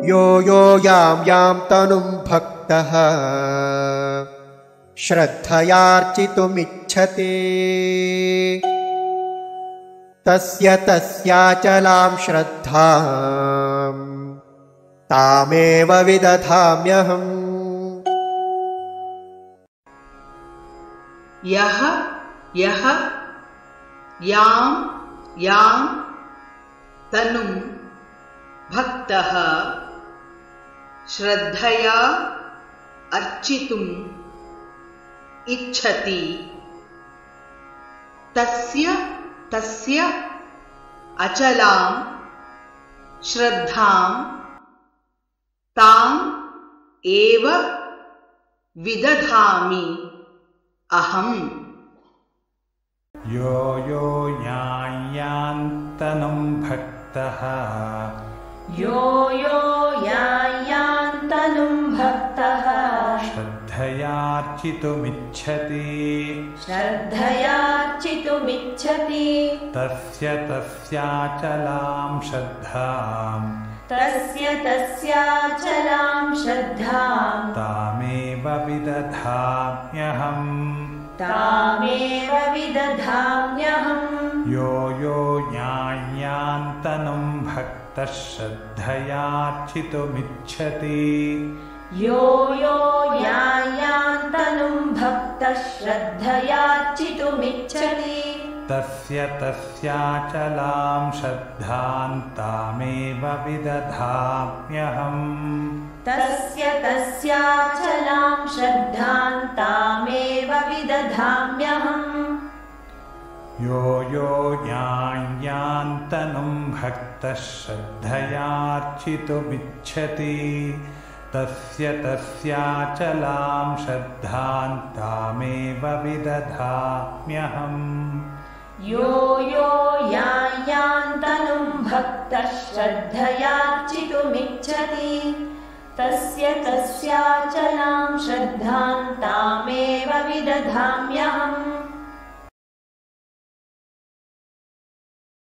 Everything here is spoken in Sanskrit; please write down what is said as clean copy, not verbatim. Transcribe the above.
यो यो यां यां तनुं भक्तः श्रद्धयार्चितुमिच्छति तस्य तस्याचलां श्रद्धां तामेव विदधाम्यहम्। यः यः यां यां तनुं भक्तः श्रद्धया अर्चितुम् इच्छति तस्य तस्य अचलां श्रद्धां ताम् एव विदधामि अहम्। यो यो यां यां तनुं भक्तः यो यो यां यां तनुं भक्तः श्रद्धयार्चितुमिच्छति श्रद्धयार्चितुमिच्छति तस्य तस्याचलां श्रद्धां तस्य तस्याचलां श्रद्धां तामेव विदधाम्यहम्। तामेव विदधाम्यहम्। यो यो यां यां तनुं भक्तः श्रद्धयार्चितुमिच्छति यो यो यां यां तनुं भक्तः श्रद्धयार्चितुमिच्छति तस्य तस्याचलां श्रद्धां तामेव विदधाम्यहम्। तस्य तस्याचलां श्रद्धां तामेव विदधाम्यहम्। यो यो यां यां तनुं भक्तः श्रद्धयार्चितुमिच्छति तस्य तस्याचलां श्रद्धां तामेव विदधाम्यहम्। यो यो यां यां तनुं भक्तः श्रद्धयार्चितुमिच्छति तस्य तस्याचलां श्रद्धां तामेव विदधाम्यहम्।